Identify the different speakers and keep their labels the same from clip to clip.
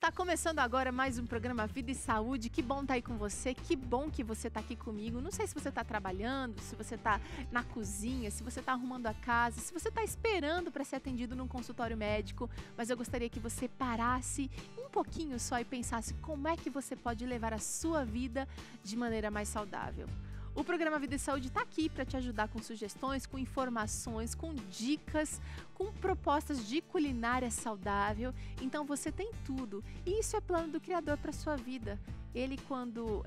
Speaker 1: Tá começando agora mais um programa Vida e Saúde. Que bom estar aí com você, que bom que você tá aqui comigo. Não sei se você tá trabalhando, se você tá na cozinha, se você tá arrumando a casa, se você tá esperando para ser atendido num consultório médico, mas eu gostaria que você parasse um pouquinho só e pensasse como é que você pode levar a sua vida de maneira mais saudável. O programa Vida e Saúde está aqui para te ajudar com sugestões, com informações, com dicas, com propostas de culinária saudável. Então você tem tudo. E isso é plano do Criador para a sua vida. Ele, quando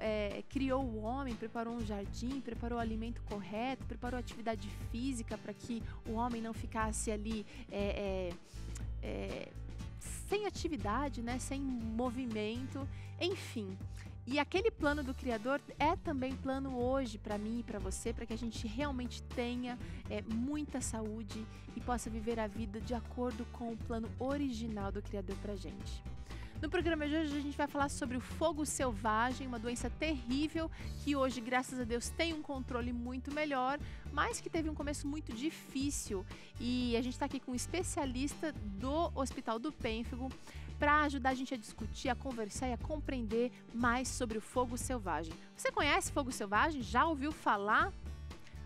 Speaker 1: criou o homem, preparou um jardim, preparou o alimento correto, preparou a atividade física para que o homem não ficasse ali sem atividade, né? Sem movimento, enfim. E aquele plano do Criador é também plano hoje para mim e para você, para que a gente realmente tenha muita saúde e possa viver a vida de acordo com o plano original do Criador para a gente. No programa de hoje a gente vai falar sobre o fogo selvagem, uma doença terrível que hoje, graças a Deus, tem um controle muito melhor, mas que teve um começo muito difícil. E a gente está aqui com um especialista do Hospital do Pênfigo para ajudar a gente a discutir, a conversar e a compreender mais sobre o fogo selvagem. Você conhece fogo selvagem? Já ouviu falar?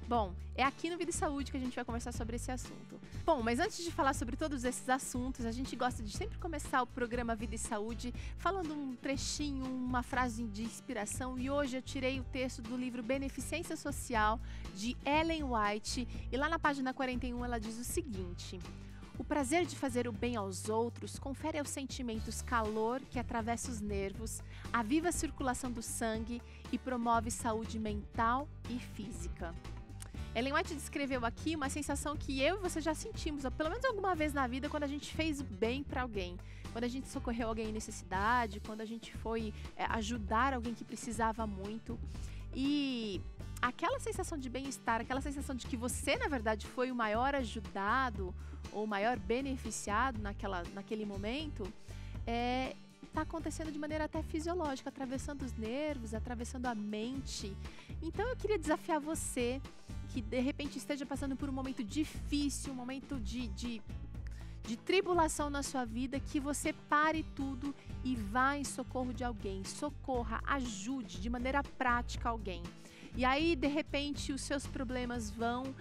Speaker 1: Bom, é aqui no Vida e Saúde que a gente vai conversar sobre esse assunto. Bom, mas antes de falar sobre todos esses assuntos, a gente gosta de sempre começar o programa Vida e Saúde falando um trechinho, uma frase de inspiração. E hoje eu tirei o texto do livro Beneficência Social, de Ellen White. E lá na página 41 ela diz o seguinte: o prazer de fazer o bem aos outros confere aos sentimentos calor que atravessa os nervos, aviva a circulação do sangue e promove saúde mental e física. Ellen White descreveu aqui uma sensação que eu e você já sentimos, pelo menos alguma vez na vida, quando a gente fez o bem para alguém. Quando a gente socorreu alguém em necessidade, quando a gente foi ajudar alguém que precisava muito. E aquela sensação de bem-estar, aquela sensação de que você, na verdade, foi o maior ajudado ou o maior beneficiado naquele momento, está acontecendo de maneira até fisiológica, atravessando os nervos, atravessando a mente. Então eu queria desafiar você que de repente esteja passando por um momento difícil, um momento de tribulação na sua vida, que você pare tudo e vá em socorro de alguém. Socorra, ajude de maneira prática alguém. E aí, de repente, os seus problemas vão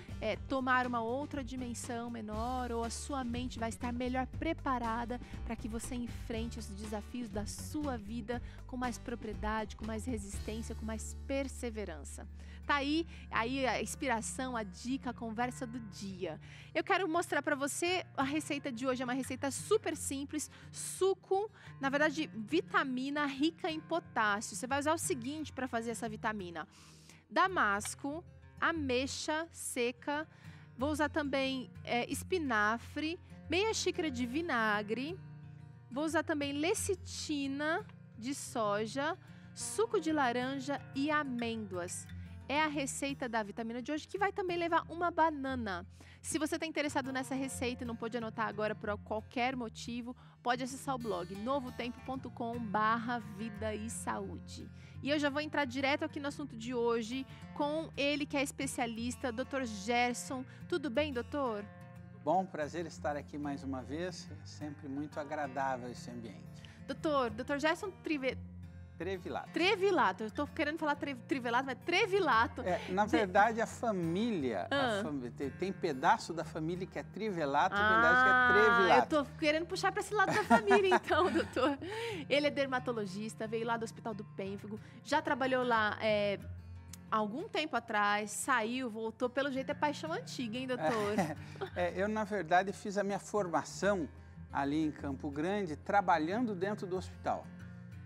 Speaker 1: tomar uma outra dimensão menor, ou a sua mente vai estar melhor preparada para que você enfrente os desafios da sua vida com mais propriedade, com mais resistência, com mais perseverança. Tá aí a inspiração, a dica, a conversa do dia. Eu quero mostrar para você a receita de hoje. É uma receita super simples, suco, na verdade, vitamina rica em potássio. Você vai usar o seguinte para fazer essa vitamina: damasco, ameixa seca, vou usar também espinafre, meia xícara de vinagre, vou usar também lecitina de soja, suco de laranja e amêndoas. É a receita da vitamina de hoje, que vai também levar uma banana. Se você está interessado nessa receita e não pode anotar agora por qualquer motivo, pode acessar o blog novotempo.com/vida e saúde. E eu já vou entrar direto aqui no assunto de hoje com ele que é especialista, Dr. Gerson. Tudo bem, doutor?
Speaker 2: Bom, prazer estar aqui mais uma vez. É sempre muito agradável esse ambiente.
Speaker 1: Dr. Gerson
Speaker 2: Trevilato.
Speaker 1: Eu estou querendo falar Trivelato, mas Trevilato.
Speaker 2: Na verdade, a família, tem pedaço da família que é Trivelato, pedaço que é Trevilato.
Speaker 1: Eu estou querendo puxar para esse lado da família, então, doutor. Ele é dermatologista, veio lá do Hospital do Pênfigo, já trabalhou lá há algum tempo atrás, saiu, voltou, pelo jeito é paixão antiga, hein, doutor?
Speaker 2: Eu, na verdade, fiz a minha formação ali em Campo Grande, trabalhando dentro do hospital.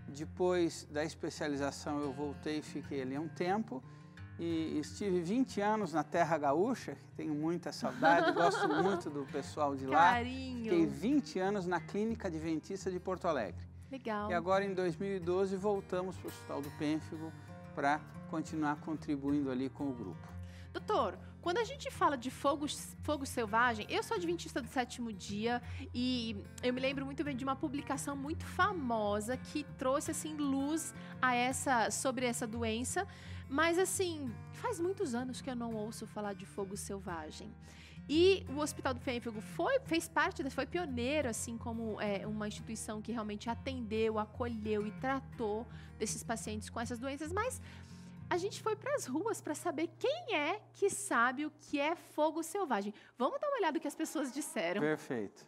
Speaker 2: Depois da especialização eu voltei e fiquei ali um tempo e estive 20 anos na Terra Gaúcha, tenho muita saudade, gosto muito do pessoal de lá.
Speaker 1: Carinho.
Speaker 2: Fiquei 20 anos na Clínica Adventista de Porto Alegre.
Speaker 1: Legal.
Speaker 2: E agora em 2012 voltamos para o Hospital do Pênfigo para continuar contribuindo ali com o grupo.
Speaker 1: Doutor, quando a gente fala de fogo selvagem, eu sou adventista do sétimo dia e eu me lembro muito bem de uma publicação muito famosa que trouxe assim luz sobre essa doença, mas assim, faz muitos anos que eu não ouço falar de fogo selvagem. E o Hospital do Pênfigo fez parte, foi pioneiro, assim, como uma instituição que realmente atendeu, acolheu e tratou desses pacientes com essas doenças, mas a gente foi para as ruas para saber quem é que sabe o que é fogo selvagem. Vamos dar uma olhada no que as pessoas disseram.
Speaker 2: Perfeito.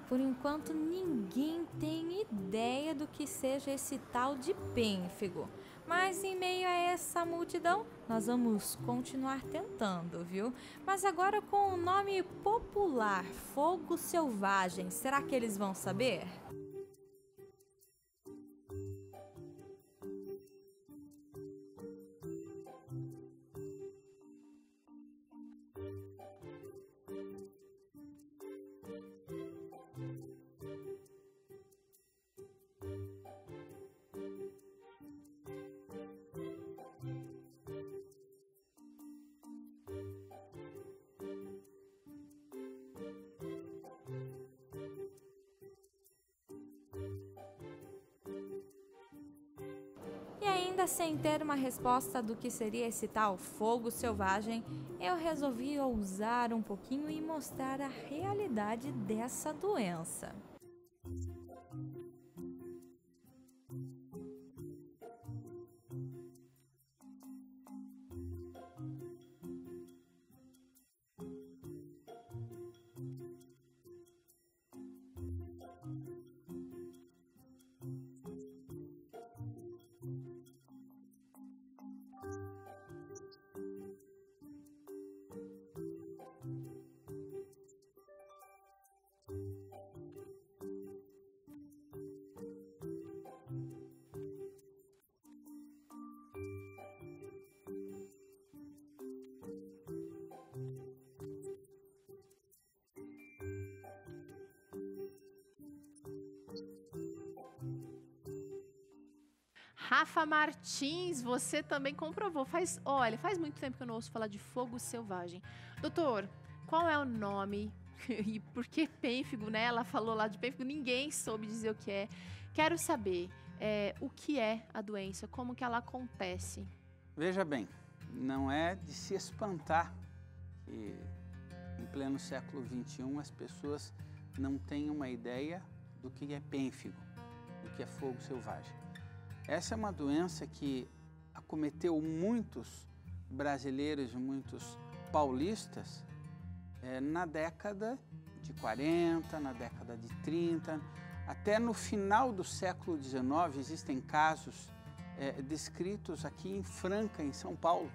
Speaker 3: Por enquanto ninguém tem ideia do que seja esse tal de pênfigo. Mas em meio a essa multidão, nós vamos continuar tentando, viu? Mas agora com o nome popular, fogo selvagem, será que eles vão saber? Ainda sem ter uma resposta do que seria esse tal fogo selvagem, eu resolvi ousar um pouquinho e mostrar a realidade dessa doença.
Speaker 1: Rafa Martins, você também comprovou. Olha, faz muito tempo que eu não ouço falar de fogo selvagem. Doutor, qual é o nome e por que pênfigo, né? Ela falou lá de pênfigo, ninguém soube dizer o que é. Quero saber o que é a doença, como que ela acontece.
Speaker 2: Veja bem, não é de se espantar que em pleno século XXI as pessoas não têm uma ideia do que é pênfigo, do que é fogo selvagem. Essa é uma doença que acometeu muitos brasileiros e muitos paulistas na década de 40, na década de 30, até no final do século XIX existem casos descritos aqui em Franca, em São Paulo.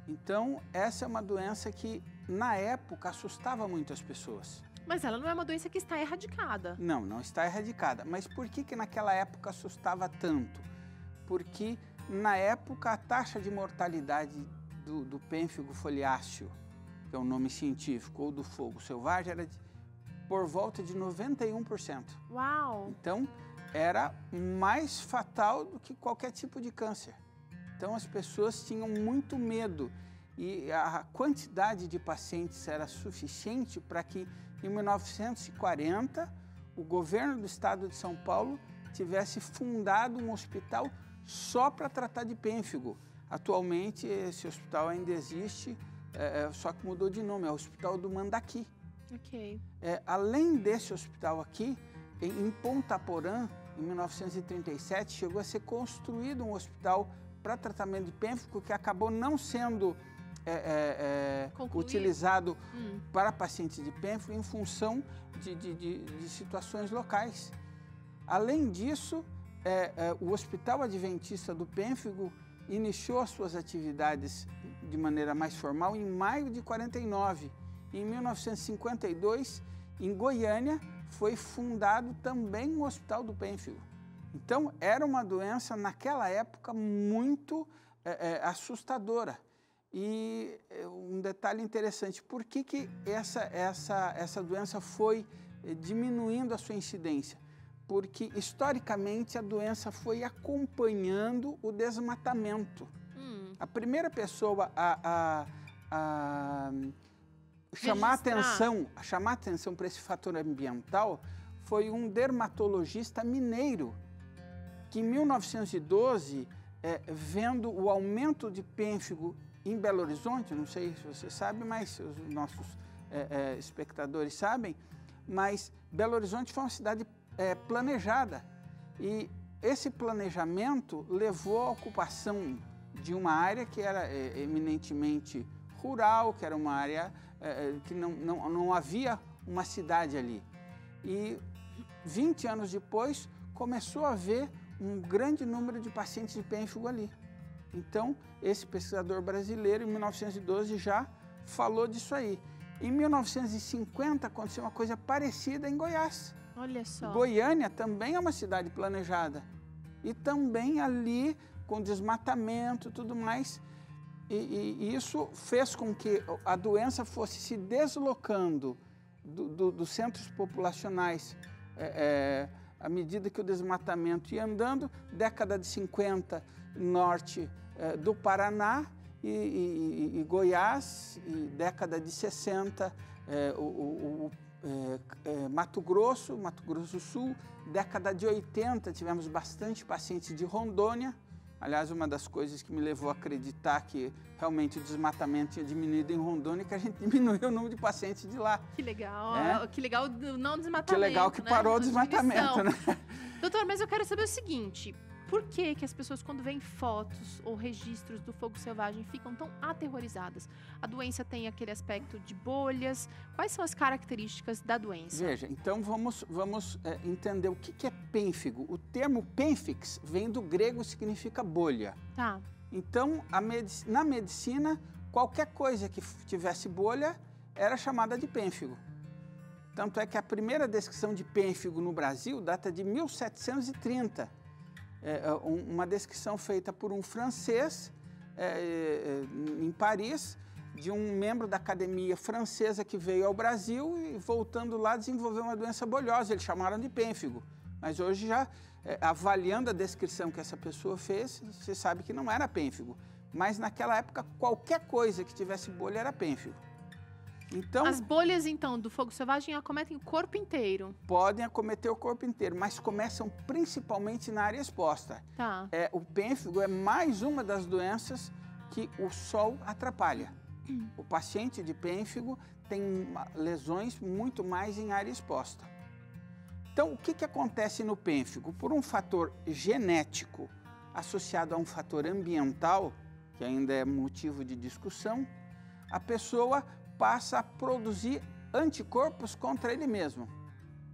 Speaker 2: Então, essa é uma doença que na época assustava muito as pessoas.
Speaker 1: Mas ela não é uma doença que está erradicada.
Speaker 2: Não, não está erradicada. Mas por que naquela época assustava tanto? Porque na época a taxa de mortalidade do pênfigo foliáceo, que é o nome científico, ou do fogo selvagem, era por volta de 91%.
Speaker 1: Uau!
Speaker 2: Então, era mais fatal do que qualquer tipo de câncer. Então, as pessoas tinham muito medo e a quantidade de pacientes era suficiente para que em 1940, o governo do estado de São Paulo tivesse fundado um hospital só para tratar de pênfigo. Atualmente, esse hospital ainda existe, só que mudou de nome, é o Hospital do Mandaqui.
Speaker 1: Ok.
Speaker 2: Além desse hospital aqui, em Ponta Porã, em 1937, chegou a ser construído um hospital para tratamento de pênfigo que acabou não sendo utilizado para pacientes de pênfigo em função de situações locais. Além disso, o Hospital Adventista do Pênfigo iniciou as suas atividades de maneira mais formal em maio de 49. Em 1952, em Goiânia, foi fundado também um Hospital do Pênfigo. Então, era uma doença, naquela época, muito assustadora. E um detalhe interessante, por que essa doença foi diminuindo a sua incidência? Porque, historicamente, a doença foi acompanhando o desmatamento. A primeira pessoa a chamar atenção para esse fator ambiental foi um dermatologista mineiro, que em 1912, vendo o aumento de pênfigo em Belo Horizonte, não sei se você sabe, mas os nossos espectadores sabem, mas Belo Horizonte foi uma cidade planejada, e esse planejamento levou à ocupação de uma área que era eminentemente rural, que era uma área que não havia uma cidade ali. E 20 anos depois, começou a haver um grande número de pacientes de pênfigo ali. Então, esse pesquisador brasileiro, em 1912, já falou disso aí. Em 1950, aconteceu uma coisa parecida em Goiás.
Speaker 1: Olha só.
Speaker 2: Goiânia também é uma cidade planejada. E também ali, com desmatamento e tudo mais. E isso fez com que a doença fosse se deslocando dos centros populacionais à medida que o desmatamento ia andando. Década de 50, norte do Paraná e Goiás, e década de 60, Mato Grosso do Sul. Década de 80, tivemos bastante pacientes de Rondônia. Aliás, uma das coisas que me levou a acreditar que realmente o desmatamento tinha diminuído em Rondônia é que a gente diminuiu o número de pacientes de lá.
Speaker 1: Que legal, que legal do não desmatamento.
Speaker 2: Que legal que parou o desmatamento, né?
Speaker 1: Doutor, mas eu quero saber o seguinte, por que as pessoas, quando veem fotos ou registros do fogo selvagem, ficam tão aterrorizadas? A doença tem aquele aspecto de bolhas. Quais são as características da doença?
Speaker 2: Veja, então vamos entender o que é pênfigo. O termo pênfix vem do grego, significa bolha.
Speaker 1: Tá.
Speaker 2: Então, na medicina, qualquer coisa que tivesse bolha era chamada de pênfigo. Tanto é que a primeira descrição de pênfigo no Brasil data de 1730. Uma descrição feita por um francês em Paris, de um membro da academia francesa que veio ao Brasil e, voltando lá, desenvolveu uma doença bolhosa. Eles chamaram de pênfigo. Mas hoje, já avaliando a descrição que essa pessoa fez, você sabe que não era pênfigo. Mas naquela época, qualquer coisa que tivesse bolha era pênfigo. Então,
Speaker 1: as bolhas, então, do fogo selvagem acometem o corpo inteiro?
Speaker 2: Podem acometer o corpo inteiro, mas começam principalmente na área exposta.
Speaker 1: Tá.
Speaker 2: O pênfigo é mais uma das doenças que o sol atrapalha. O paciente de pênfigo tem lesões muito mais em área exposta. Então, o que acontece no pênfigo? Por um fator genético associado a um fator ambiental, que ainda é motivo de discussão, a pessoa passa a produzir anticorpos contra ele mesmo.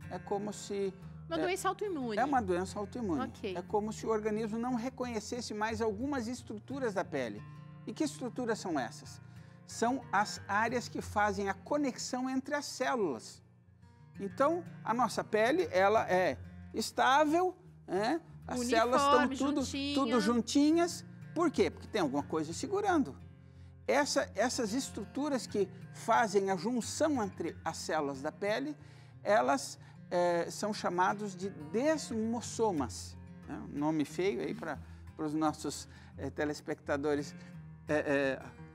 Speaker 2: É como se...
Speaker 1: Uma doença autoimune.
Speaker 2: É uma doença autoimune.
Speaker 1: Okay.
Speaker 2: É como se o organismo não reconhecesse mais algumas estruturas da pele. E que estruturas são essas? São as áreas que fazem a conexão entre as células. Então, a nossa pele, ela é estável, as células estão tudo juntinhas. Por quê? Porque tem alguma coisa segurando. Essas estruturas que fazem a junção entre as células da pele, elas são chamadas de desmossomas. Nome feio aí para os nossos telespectadores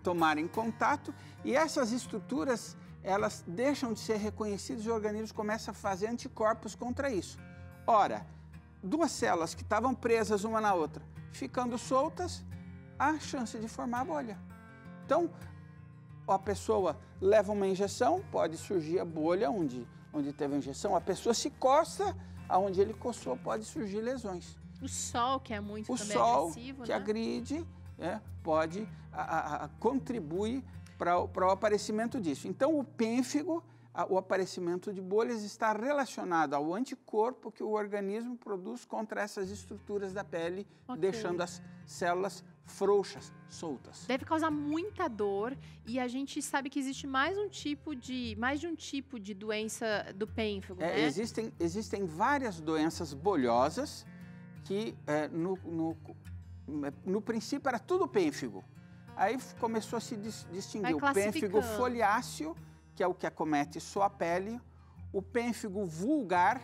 Speaker 2: tomarem contato. E essas estruturas, elas deixam de ser reconhecidas e o organismo começa a fazer anticorpos contra isso. Ora, duas células que estavam presas uma na outra, ficando soltas, há chance de formar a bolha. Então, a pessoa leva uma injeção, pode surgir a bolha onde teve a injeção. A pessoa se coça, aonde ele coçou, pode surgir lesões.
Speaker 1: O sol, que é muito também
Speaker 2: agressivo.
Speaker 1: O sol,
Speaker 2: que agride, pode contribuir para o aparecimento disso. Então, o pênfigo, o aparecimento de bolhas, está relacionado ao anticorpo que o organismo produz contra essas estruturas da pele, deixando as células frouxas, soltas.
Speaker 1: Deve causar muita dor, e a gente sabe que existe mais de um tipo de doença do pênfigo, né?
Speaker 2: Existem várias doenças bolhosas que no princípio era tudo pênfigo, Aí começou a se distinguir o
Speaker 1: Vai
Speaker 2: pênfigo
Speaker 1: classificando.
Speaker 2: foliáceo, que é o que acomete só a pele, o pênfigo vulgar,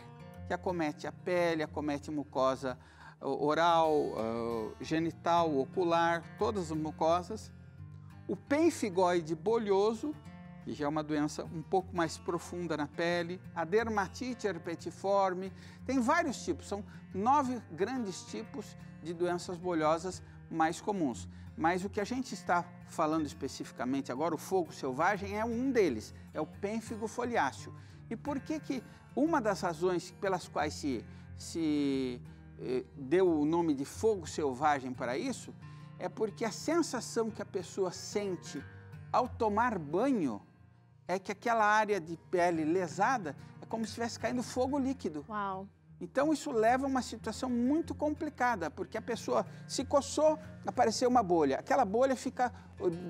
Speaker 2: que acomete a pele, acomete mucosa oral, genital, ocular, todas as mucosas. O pênfigoide bolhoso, que já é uma doença um pouco mais profunda na pele, a dermatite herpetiforme, tem vários tipos, são 9 grandes tipos de doenças bolhosas mais comuns. Mas o que a gente está falando especificamente agora, o fogo selvagem, é um deles, é o pênfigo foliáceo. E por que uma das razões pelas quais se deu o nome de fogo selvagem para isso, é porque a sensação que a pessoa sente ao tomar banho é que aquela área de pele lesada é como se estivesse caindo fogo líquido.
Speaker 1: Uau.
Speaker 2: Então isso leva a uma situação muito complicada, porque a pessoa se coçou, apareceu uma bolha. Aquela bolha fica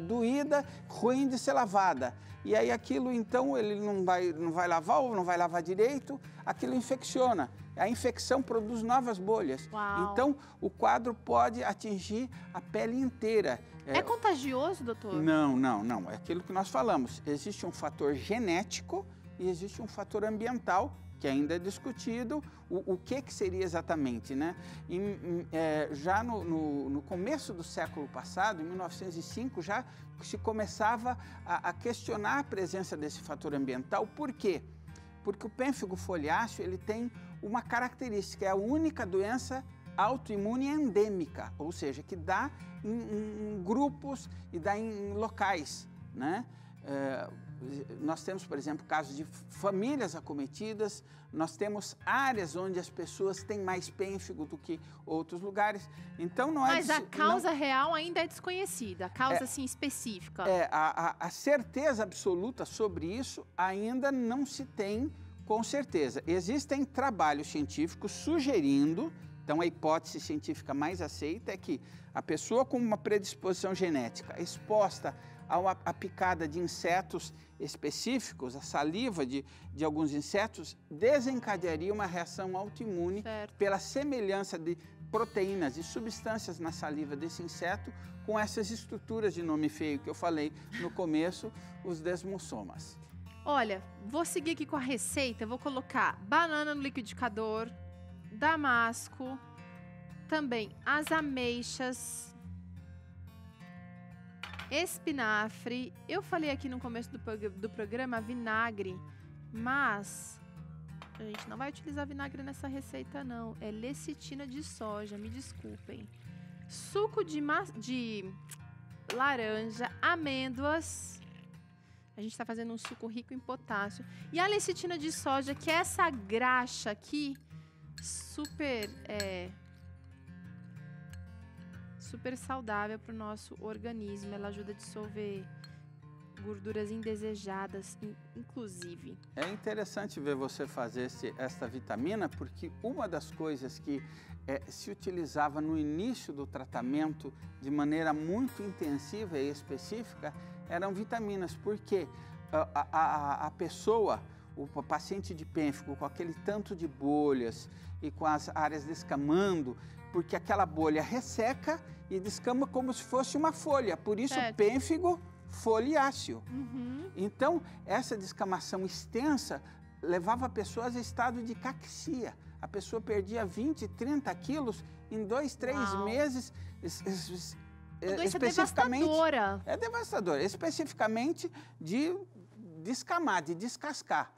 Speaker 2: doída, ruim de ser lavada. E aí aquilo então ele não vai lavar ou não vai lavar direito, aquilo infecciona. A infecção produz novas bolhas.
Speaker 1: Uau.
Speaker 2: Então o quadro pode atingir a pele inteira.
Speaker 1: É contagioso, doutor?
Speaker 2: Não, não, não. É aquilo que nós falamos. Existe um fator genético e existe um fator ambiental, que ainda é discutido o que seria exatamente, né? Já no começo do século passado, em 1905, já se começava a questionar a presença desse fator ambiental. Por quê? Porque o pênfigo foliáceo ele tem uma característica, é a única doença autoimune endêmica, ou seja, que dá em grupos e dá em locais, né? Nós temos, por exemplo, casos de famílias acometidas, nós temos áreas onde as pessoas têm mais pênfigo do que outros lugares. Então não é...
Speaker 1: Mas a causa real ainda é desconhecida, a causa assim específica.
Speaker 2: A certeza absoluta sobre isso ainda não se tem com certeza. Existem trabalhos científicos sugerindo, então a hipótese científica mais aceita é que a pessoa com uma predisposição genética exposta a picada de insetos específicos, a saliva de alguns insetos, desencadearia uma reação autoimune pela semelhança de proteínas e substâncias na saliva desse inseto com essas estruturas de nome feio que eu falei no começo, os desmossomas.
Speaker 1: Olha, vou seguir aqui com a receita, vou colocar banana no liquidificador, damasco, também as ameixas, espinafre. Eu falei aqui no começo do programa vinagre, mas a gente não vai utilizar vinagre nessa receita não. É lecitina de soja, me desculpem. Suco de laranja, amêndoas. A gente está fazendo um suco rico em potássio. E a lecitina de soja, que é essa graxa aqui, super saudável para o nosso organismo. Ela ajuda a dissolver gorduras indesejadas, inclusive.
Speaker 2: É interessante ver você fazer esta vitamina, porque uma das coisas que se utilizava no início do tratamento de maneira muito intensiva e específica eram vitaminas, porque a pessoa, o paciente de pênfigo, com aquele tanto de bolhas e com as áreas descamando, porque aquela bolha resseca e descama como se fosse uma folha, por isso o pênfigo foliáceo. Então, essa descamação extensa levava pessoas a estado de caquexia. A pessoa perdia 20, 30 quilos em 2, 3 meses.
Speaker 1: Doença devastadora.
Speaker 2: É devastadora, especificamente de descamar, de descascar.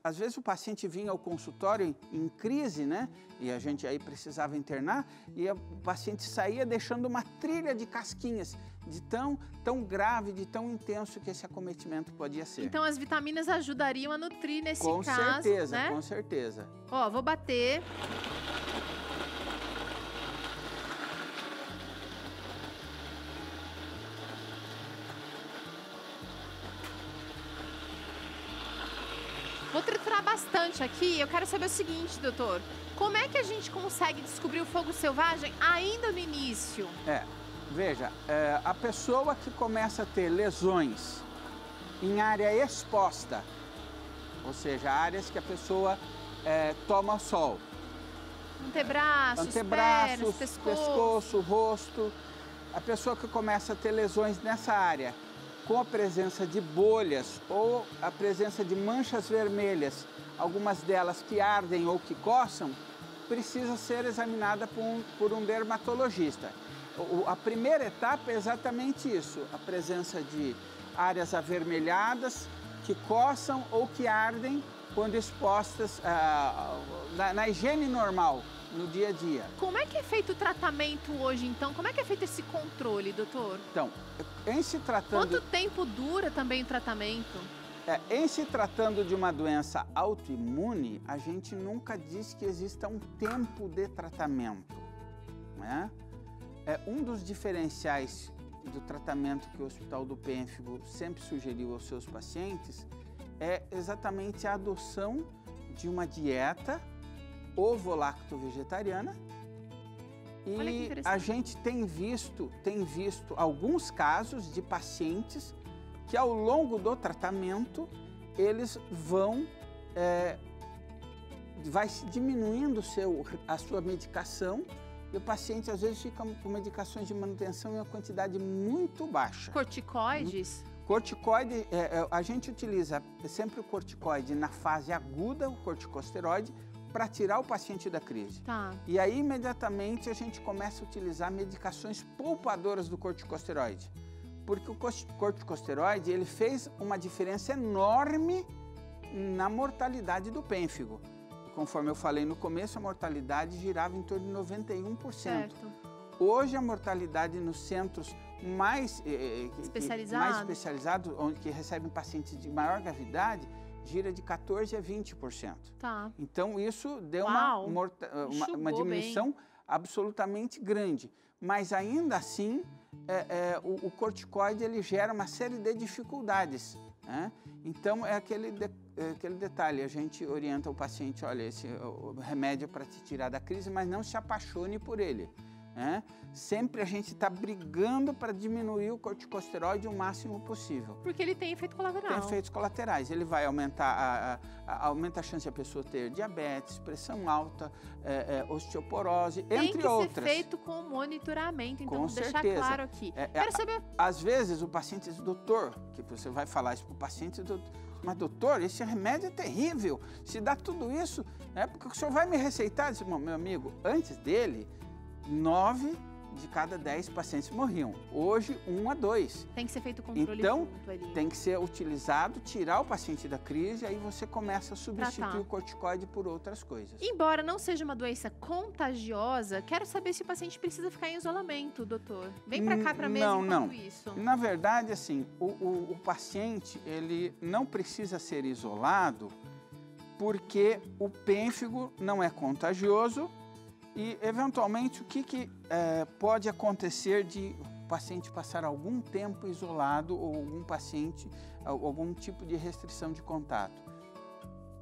Speaker 2: Às vezes o paciente vinha ao consultório em crise, né? E a gente aí precisava internar, e o paciente saía deixando uma trilha de casquinhas, de tão grave, de tão intenso que esse acometimento podia ser.
Speaker 1: Então as vitaminas ajudariam a nutrir nesse caso,
Speaker 2: com certeza,
Speaker 1: né?
Speaker 2: Com certeza.
Speaker 1: Ó, vou bater. Vou triturar bastante aqui. Eu quero saber o seguinte, doutor. Como é que a gente consegue descobrir o fogo selvagem ainda no início?
Speaker 2: Veja, a pessoa que começa a ter lesões em área exposta, ou seja, áreas que a pessoa toma sol.
Speaker 1: Antebraços, pernas,
Speaker 2: pescoço, rosto. A pessoa que começa a ter lesões nessa área, com a presença de bolhas ou a presença de manchas vermelhas, algumas delas que ardem ou que coçam, precisa ser examinada por um dermatologista. A primeira etapa é exatamente isso, a presença de áreas avermelhadas que coçam ou que ardem quando expostas na higiene normal, no dia a dia.
Speaker 1: Como é que é feito o tratamento hoje, então? Como é que é feito esse controle, doutor?
Speaker 2: Então, em se tratando...
Speaker 1: Quanto tempo dura também o tratamento?
Speaker 2: Em se tratando de uma doença autoimune, a gente nunca diz que exista um tempo de tratamento, né? Um dos diferenciais do tratamento que o Hospital do Pênfigo sempre sugeriu aos seus pacientes é exatamente a adoção de uma dieta ovo-lacto-vegetariana. E a gente tem visto alguns casos de pacientes que ao longo do tratamento eles vai diminuindo a sua medicação e o paciente às vezes fica com medicações de manutenção em uma quantidade muito baixa.
Speaker 1: Corticoides?
Speaker 2: Corticoide, a gente utiliza sempre o corticoide na fase aguda, o corticosteroide, para tirar o paciente da crise.
Speaker 1: Tá.
Speaker 2: E aí imediatamente a gente começa a utilizar medicações poupadoras do corticosteroide. Porque o corticosteroide ele fez uma diferença enorme na mortalidade do pênfigo. Conforme eu falei no começo, a mortalidade girava em torno de 91%.
Speaker 1: Certo.
Speaker 2: Hoje a mortalidade nos centros mais especializados, onde que recebem pacientes de maior gravidade, gira de 14% a 20%.
Speaker 1: Tá.
Speaker 2: Então isso deu uma diminuição absolutamente grande. Mas ainda assim, o corticoide ele gera uma série de dificuldades, né? Então é aquele detalhe, a gente orienta o paciente, olha, esse remédio é para te tirar da crise, mas não se apaixone por ele, né? Sempre a gente está brigando para diminuir o corticosteroide o máximo possível.
Speaker 1: Porque ele tem efeito colateral.
Speaker 2: Tem efeitos colaterais. Ele vai aumentar aumenta a chance de a pessoa ter diabetes, pressão alta, osteoporose, entre outras.
Speaker 1: Tem que ser feito com monitoramento, então
Speaker 2: com
Speaker 1: deixar
Speaker 2: certeza.
Speaker 1: claro aqui. Quero saber...
Speaker 2: Às vezes o paciente diz, doutor, que você vai falar isso para o paciente, mas doutor, esse remédio é terrível, se dá tudo isso, porque o senhor vai me receitar? Disse, meu amigo, antes dele, 9 de cada 10 pacientes morriam. Hoje, 1 a 2.
Speaker 1: Tem que ser feito o controle
Speaker 2: então,
Speaker 1: junto ali.
Speaker 2: Tem que ser utilizado, tirar o paciente da crise, aí você começa a substituir o corticoide por outras coisas.
Speaker 1: Embora não seja uma doença contagiosa, quero saber se o paciente precisa ficar em isolamento, doutor. Vem pra cá pra mesa enquanto isso.
Speaker 2: Na verdade, assim, o paciente, ele não precisa ser isolado porque o pênfigo não é contagioso. E, eventualmente, o que pode acontecer de o paciente passar algum tempo isolado ou algum tipo de restrição de contato?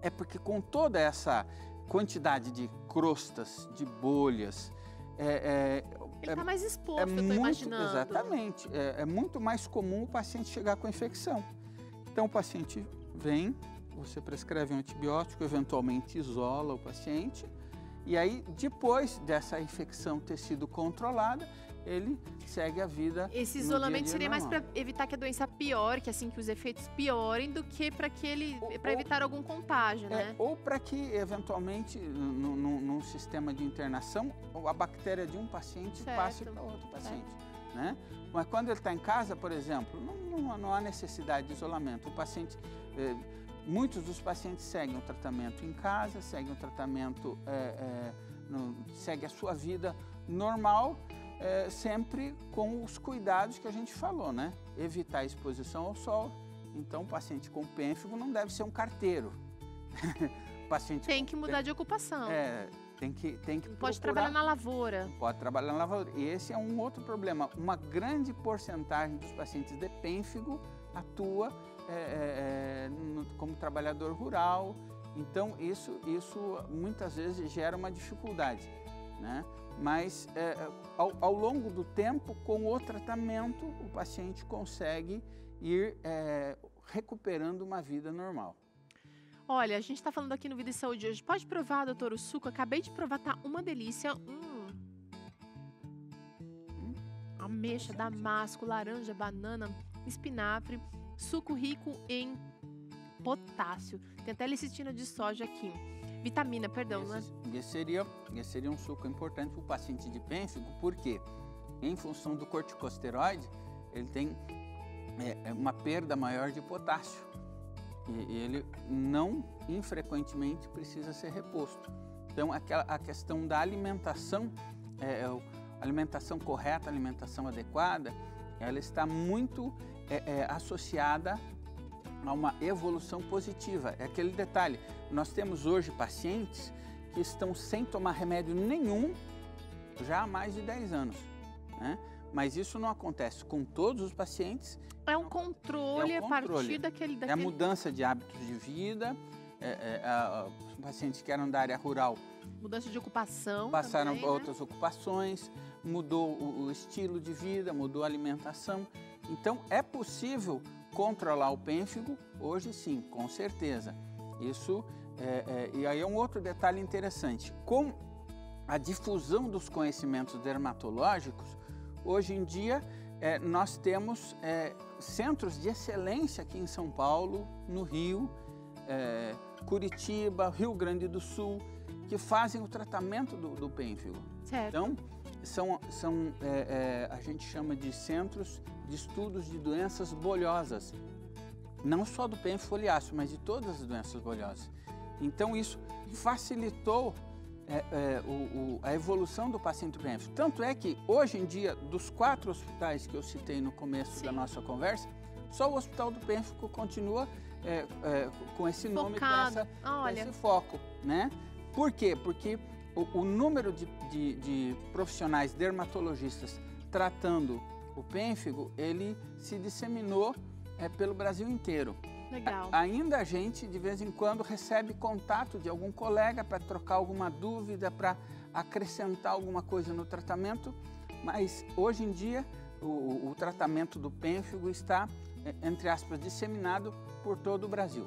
Speaker 2: É porque com toda essa quantidade de crostas, de bolhas...
Speaker 1: ele está mais exposto, eu estou imaginando.
Speaker 2: Exatamente. É muito mais comum o paciente chegar com infecção. Então, o paciente vem, você prescreve um antibiótico, eventualmente isola o paciente... E aí, depois dessa infecção ter sido controlada, ele segue a vida. Esse
Speaker 1: isolamento seria mais para evitar que a doença piore, que os efeitos piorem, do que para evitar algum contágio, né?
Speaker 2: Ou para que, eventualmente, num sistema de internação, a bactéria de um paciente passe para outro paciente, né? Mas quando ele está em casa, por exemplo, não há necessidade de isolamento. O paciente... Muitos dos pacientes seguem o tratamento em casa, seguem o tratamento, segue a sua vida normal, sempre com os cuidados que a gente falou, né? Evitar a exposição ao sol. Então, o paciente com pênfigo não deve ser um carteiro.
Speaker 1: Tem que mudar de ocupação.
Speaker 2: Tem que
Speaker 1: pode trabalhar na lavoura.
Speaker 2: Pode trabalhar na lavoura. E esse é um outro problema. Uma grande porcentagem dos pacientes de pênfigo atua como trabalhador rural, então isso muitas vezes gera uma dificuldade, né? Mas ao longo do tempo, com o tratamento, o paciente consegue ir recuperando uma vida normal.
Speaker 1: Olha, a gente está falando aqui no Vida e Saúde hoje. Pode provar, doutor, o suco? Acabei de provar, tá uma delícia. ameixa, damasco, laranja, banana, espinafre, suco rico em potássio. Tem até lecitina de soja aqui. Vitamina, perdão, né?
Speaker 2: Esse seria um suco importante para o paciente de pênfigo, porque em função do corticosteroide, ele tem uma perda maior de potássio. E ele não infrequentemente precisa ser reposto. Então, a questão da alimentação, alimentação correta, alimentação adequada, ela está muito associada a uma evolução positiva. É aquele detalhe, nós temos hoje pacientes que estão sem tomar remédio nenhum já há mais de 10 anos, né? Mas isso não acontece com todos os pacientes.
Speaker 1: É um controle a partir daquele...
Speaker 2: É a mudança de hábitos de vida, os pacientes que eram da área rural...
Speaker 1: Mudança de ocupação
Speaker 2: passaram
Speaker 1: também,
Speaker 2: para outras ocupações, mudou o estilo de vida, mudou a alimentação. Então, é possível controlar o pênfigo? Hoje sim, com certeza. Isso, e aí é um outro detalhe interessante. Com a difusão dos conhecimentos dermatológicos, hoje em dia nós temos centros de excelência aqui em São Paulo, no Rio, Curitiba, Rio Grande do Sul, que fazem o tratamento do pênfigo.
Speaker 1: Certo.
Speaker 2: Então, a gente chama de centros de estudos de doenças bolhosas, não só do pênfigo foliáceo, mas de todas as doenças bolhosas. Então, isso facilitou a evolução do paciente pênfigo. Tanto é que, hoje em dia, dos 4 hospitais que eu citei no começo da nossa conversa, só o Hospital do Pênfigo continua com esse nome, com esse foco, né? Por quê? Porque o número de profissionais dermatologistas tratando o pênfigo, ele se disseminou pelo Brasil inteiro.
Speaker 1: Legal.
Speaker 2: Ainda a gente, de vez em quando, recebe contato de algum colega para trocar alguma dúvida, para acrescentar alguma coisa no tratamento, mas hoje em dia o tratamento do pênfigo está, entre aspas, disseminado por todo o Brasil.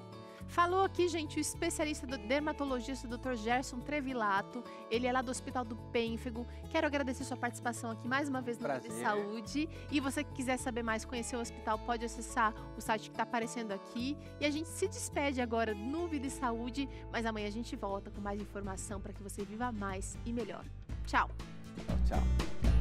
Speaker 1: Falou aqui, gente, o especialista dermatologista, Dr. Gerson Trevilato. Ele é lá do Hospital do Pênfigo. Quero agradecer sua participação aqui mais uma vez no Vida e Saúde. E você que quiser saber mais, conhecer o hospital, pode acessar o site que está aparecendo aqui. E a gente se despede agora no Vida e Saúde, mas amanhã a gente volta com mais informação para que você viva mais e melhor. Tchau!
Speaker 2: Tchau, tchau.